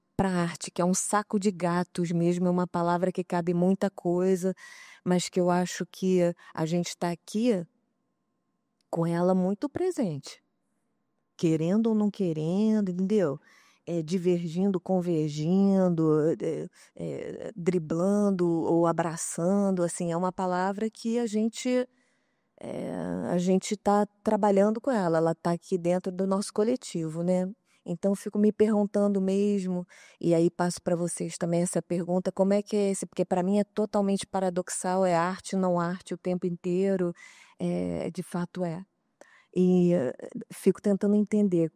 [SPEAKER 10] que é um saco de gatos mesmo, é uma palavra que cabe muita coisa, mas que eu acho que a gente está aqui com ela muito presente, querendo ou não querendo, entendeu? Divergindo, convergindo, driblando ou abraçando, assim, é uma palavra que a gente está trabalhando com ela está aqui dentro do nosso coletivo, né? Então, eu fico me perguntando mesmo, e aí passo para vocês também essa pergunta, como é que é esse? Porque para mim é totalmente paradoxal, é arte, não arte o tempo inteiro, de fato é. E fico tentando entender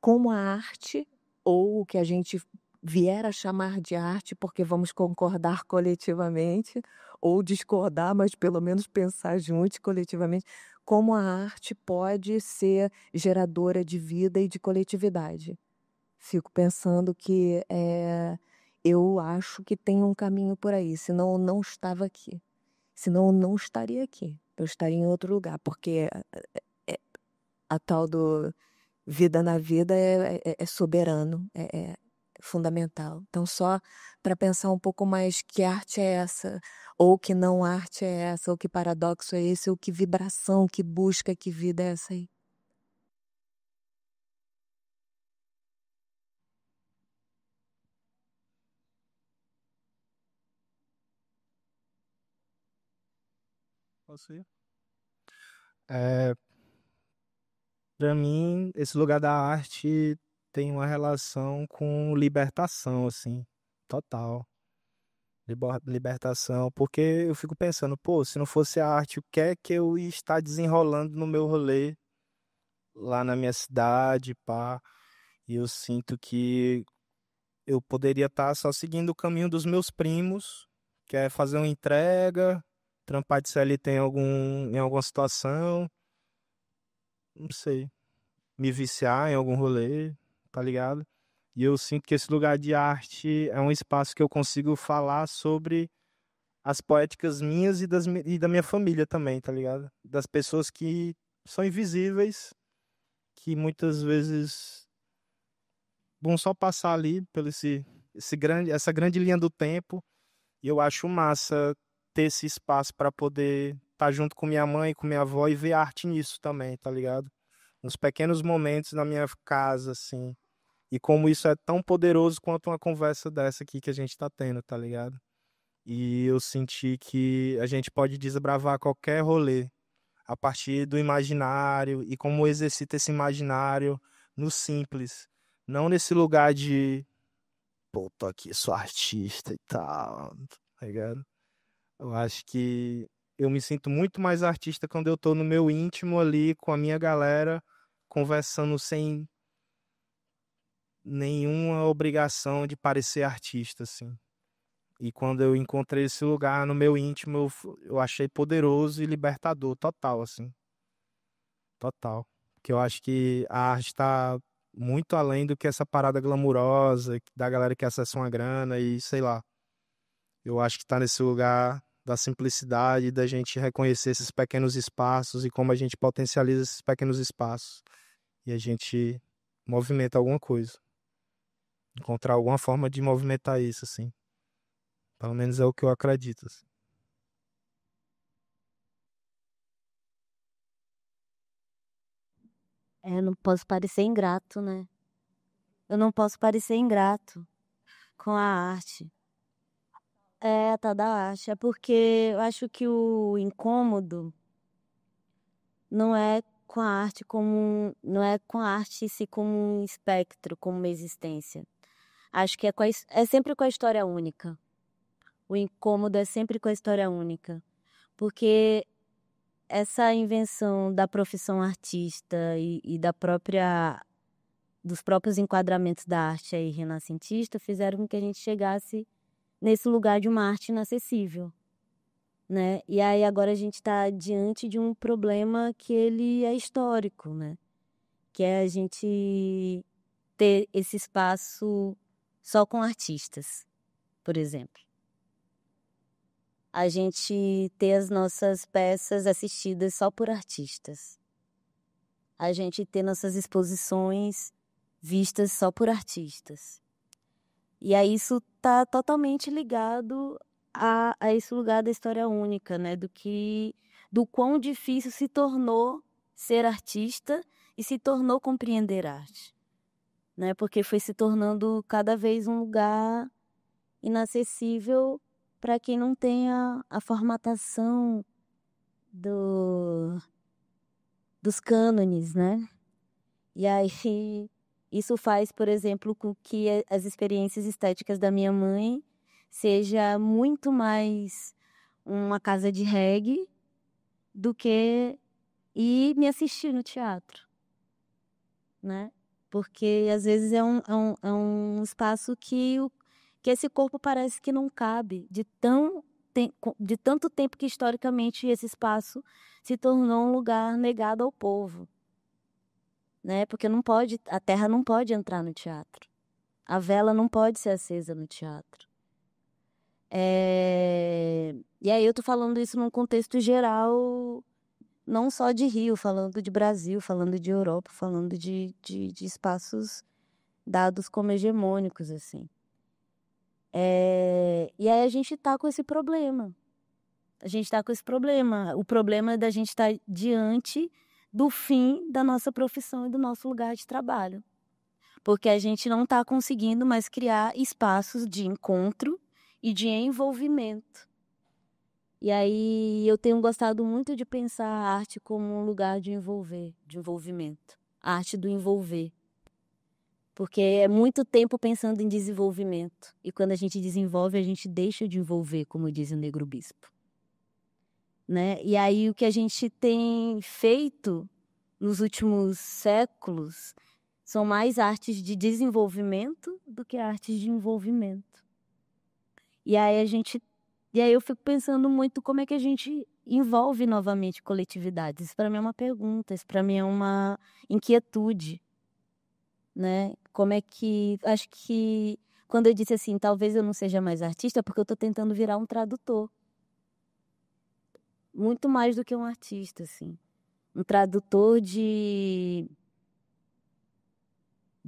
[SPEAKER 10] como a arte, ou o que a gente vier a chamar de arte, porque vamos concordar coletivamente, ou discordar, mas pelo menos pensar juntos coletivamente, como a arte pode ser geradora de vida e de coletividade. Fico pensando que eu acho que tem um caminho por aí, senão eu não estava aqui. Senão eu não estaria aqui. Eu estaria em outro lugar, porque a tal do vida na vida é soberano, é fundamental. Então, só para pensar um pouco mais que arte é essa, ou que não arte é essa, ou que paradoxo é esse, ou que vibração, que busca, que vida é essa aí.
[SPEAKER 9] Posso ir? Para mim, esse lugar da arte tem uma relação com libertação, assim, total. Libertação, porque eu fico pensando, pô, se não fosse a arte, o que é que eu ia estar desenrolando no meu rolê lá na minha cidade, pá? E eu sinto que eu poderia estar só seguindo o caminho dos meus primos, que é fazer uma entrega, trampar de CLT em alguma situação, não sei, me viciar em algum rolê, tá ligado? E eu sinto que esse lugar de arte é um espaço que eu consigo falar sobre as poéticas minhas e da minha família também, tá ligado? Das pessoas que são invisíveis, que muitas vezes vão só passar ali pelo essa grande linha do tempo. E eu acho massa ter esse espaço para poder estar junto com minha mãe, com minha avó e ver arte nisso também, tá ligado? Nos pequenos momentos na minha casa, assim. E como isso é tão poderoso quanto uma conversa dessa aqui que a gente tá tendo, tá ligado? E eu senti que a gente pode desbravar qualquer rolê a partir do imaginário e como exercita esse imaginário no simples. Não nesse lugar de, pô, tô aqui, sou artista e tal, tá ligado? Eu acho que eu me sinto muito mais artista quando eu tô no meu íntimo ali com a minha galera, conversando sem nenhuma obrigação de parecer artista, assim. E quando eu encontrei esse lugar no meu íntimo, eu achei poderoso e libertador, total, assim. Total. Porque eu acho que a arte tá muito além do que essa parada glamurosa, da galera que acessa uma grana e sei lá. Eu acho que tá nesse lugar da simplicidade, da gente reconhecer esses pequenos espaços e como a gente potencializa esses pequenos espaços. E a gente movimenta alguma coisa. Encontrar alguma forma de movimentar isso, assim. Pelo menos é o que eu acredito, assim.
[SPEAKER 2] Eu não posso parecer ingrato, né? Eu não posso parecer ingrato com a arte. É, a tal da arte. É porque eu acho que o incômodo não é com a arte como não é com a arte em si como um espectro, como uma existência. Acho que é sempre com a história única. O incômodo é sempre com a história única. Porque essa invenção da profissão artista e dos próprios enquadramentos da arte aí renascentista fizeram com que a gente chegasse nesse lugar de uma arte inacessível, né? E aí agora a gente está diante de um problema que ele é histórico, né? Que é a gente ter esse espaço só com artistas, por exemplo. A gente ter as nossas peças assistidas só por artistas. A gente ter nossas exposições vistas só por artistas. E aí isso está totalmente ligado a esse lugar da história única, né? Do quão difícil se tornou ser artista e se tornou compreender arte, né? Porque foi se tornando cada vez um lugar inacessível para quem não tem a formatação dos cânones, né? E aí Isso faz, por exemplo, com que as experiências estéticas da minha mãe seja muito mais uma casa de reggae do que ir me assistir no teatro, né? Porque às vezes é um espaço que esse corpo parece que não cabe, de tanto tempo que historicamente esse espaço se tornou um lugar negado ao povo, né? Porque não pode, a terra não pode entrar no teatro, a vela não pode ser acesa no teatro. E aí eu tô falando isso num contexto geral, não só de Rio, falando de Brasil, falando de Europa, falando de espaços dados como hegemônicos, assim. E aí a gente tá com esse problema. A gente tá com esse problema. O problema é da gente estar diante do fim da nossa profissão e do nosso lugar de trabalho. Porque a gente não tá conseguindo mais criar espaços de encontro e de envolvimento. E aí eu tenho gostado muito de pensar a arte como um lugar de envolvimento. A arte do envolver. Porque é muito tempo pensando em desenvolvimento. E quando a gente desenvolve, a gente deixa de envolver, como diz o Negro Bispo. Né? E aí o que a gente tem feito nos últimos séculos são mais artes de desenvolvimento do que artes de envolvimento. E aí eu fico pensando muito como é que a gente envolve novamente coletividades. Isso para mim é uma pergunta, isso para mim é uma inquietude, né? Como é que acho que quando eu disse assim, talvez eu não seja mais artista, porque eu estou tentando virar um tradutor. Muito mais do que um artista, assim. Um tradutor de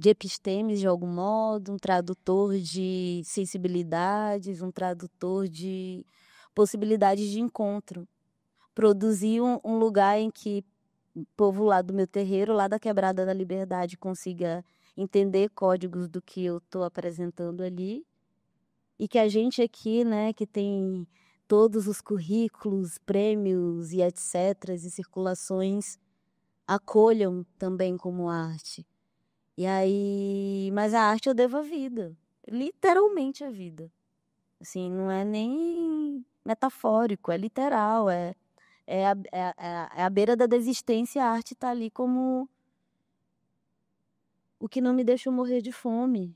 [SPEAKER 2] epistemes, de algum modo, um tradutor de sensibilidades, um tradutor de possibilidades de encontro. Produzir um lugar em que o povo lá do meu terreiro, lá da Quebrada da Liberdade, consiga entender códigos do que eu estou apresentando ali. E que a gente aqui, né, que tem todos os currículos, prêmios e etc., e circulações, acolham também como arte. E aí, mas a arte eu devo a vida, literalmente a vida. Assim, não é nem metafórico, é literal, é a beira da desistência, a arte está ali como o que não me deixa morrer de fome.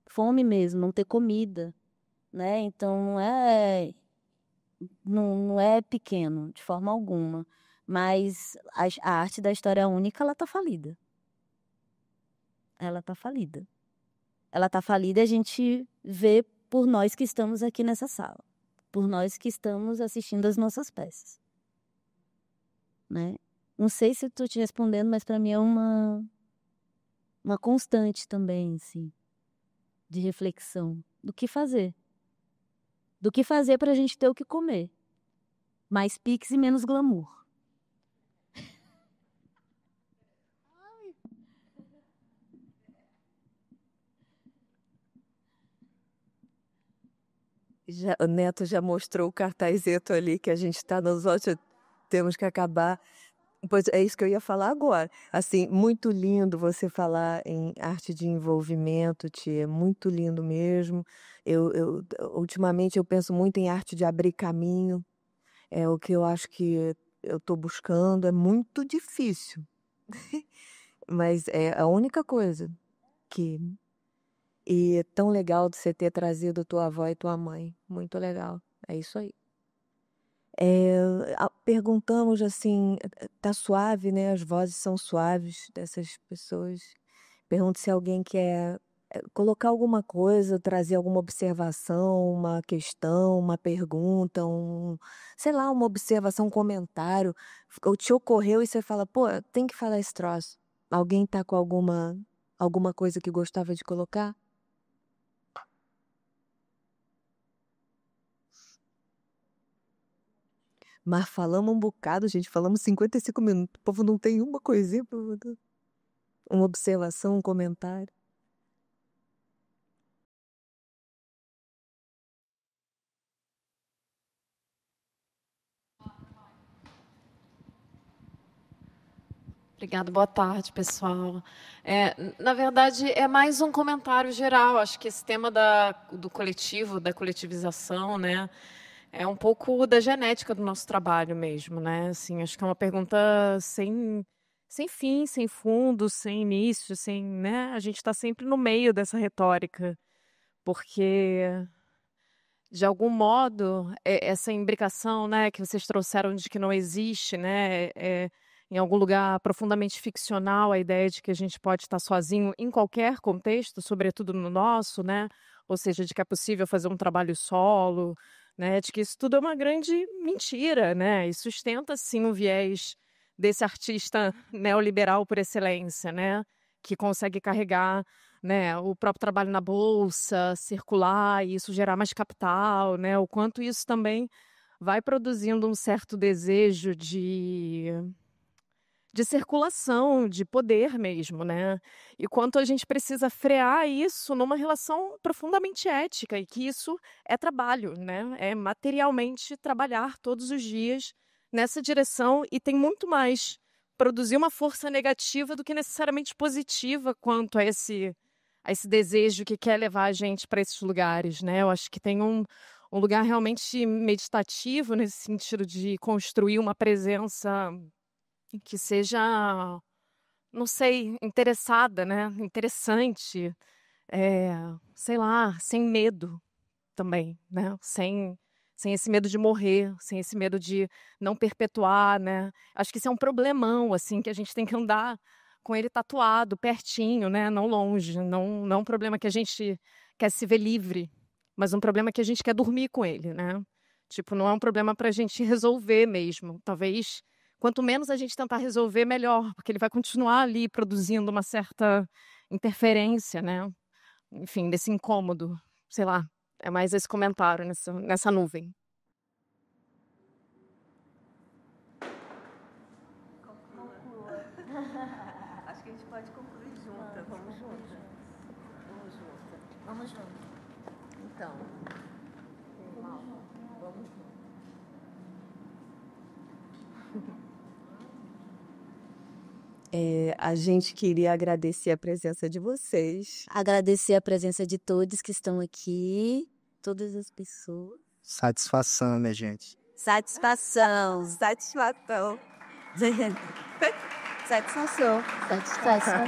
[SPEAKER 2] Fome mesmo, não ter comida, né? Então não é pequeno, de forma alguma. Mas a arte da história única, ela tá falida. Ela tá falida. Ela tá falida e a gente vê por nós que estamos aqui nessa sala. Por nós que estamos assistindo as nossas peças. Né? Não sei se eu tô te respondendo, mas para mim é uma constante também, assim, de reflexão. Do que fazer. Do que fazer pra gente ter o que comer. Mais pix e menos glamour.
[SPEAKER 10] O Neto já mostrou o cartazeto ali que a gente está nos outros. Temos que acabar. Pois é isso que eu ia falar agora. Assim, muito lindo você falar em arte de envolvimento, Tia. Muito lindo mesmo. Ultimamente eu penso muito em arte de abrir caminho. É o que eu acho que eu estou buscando. É muito difícil. Mas é a única coisa que... E é tão legal de você ter trazido tua avó e tua mãe. Muito legal. É isso aí. Perguntamos assim, tá suave, né? As vozes são suaves dessas pessoas. Pergunto se alguém quer colocar alguma coisa, trazer alguma observação, uma questão, uma pergunta, sei lá, uma observação, um comentário. Ou te ocorreu e você fala, pô, tem que falar esse troço. Alguém tá com alguma coisa que gostava de colocar? Mas falamos um bocado, gente. Falamos 55 minutos. O povo não tem uma coisinha pra botar. Uma observação, um comentário.
[SPEAKER 11] Obrigada, boa tarde, pessoal. Na verdade, é mais um comentário geral. Acho que esse tema do coletivo, da coletivização, né, é um pouco da genética do nosso trabalho mesmo, né? Assim, acho que é uma pergunta sem fim, sem fundo, sem início, sem, né? A gente está sempre no meio dessa retórica, porque de algum modo, essa imbricação, né, que vocês trouxeram de que não existe, né, em algum lugar profundamente ficcional, a ideia de que a gente pode estar sozinho em qualquer contexto, sobretudo no nosso, né, ou seja, de que é possível fazer um trabalho solo, né, de que isso tudo é uma grande mentira, né, e sustenta, sim, o viés desse artista neoliberal por excelência, né, que consegue carregar, né, o próprio trabalho na bolsa, circular e isso gerar mais capital, né, o quanto isso também vai produzindo um certo desejo de circulação, de poder mesmo, né, e quanto a gente precisa frear isso numa relação profundamente ética e que isso é trabalho, né, é materialmente trabalhar todos os dias nessa direção e tem muito mais produzir uma força negativa do que necessariamente positiva quanto a esse desejo que quer levar a gente para esses lugares, né? Eu acho que tem um lugar realmente meditativo nesse sentido de construir uma presença que seja, não sei, interessada, né? Interessante, sei lá, sem medo também, né? Sem esse medo de morrer, sem esse medo de não perpetuar, né? Acho que isso é um problemão, assim, que a gente tem que andar com ele tatuado, pertinho, né? Não longe. Não um problema que a gente quer se ver livre, mas um problema que a gente quer dormir com ele, né? Tipo, não é um problema para a gente resolver mesmo. Talvez, quanto menos a gente tentar resolver, melhor, porque ele vai continuar ali produzindo uma certa interferência, né? Enfim, desse incômodo, sei lá. É mais esse comentário nessa nuvem.
[SPEAKER 10] Acho que a gente pode concluir junta. Vamos juntas. Vamos juntas. Então, vamos juntas. A gente queria agradecer a presença de vocês.
[SPEAKER 2] Agradecer a presença de todos que estão aqui, todas as pessoas.
[SPEAKER 9] Satisfação, minha gente.
[SPEAKER 2] Satisfação.
[SPEAKER 10] Satisfação.
[SPEAKER 2] Satisfação. Satisfação.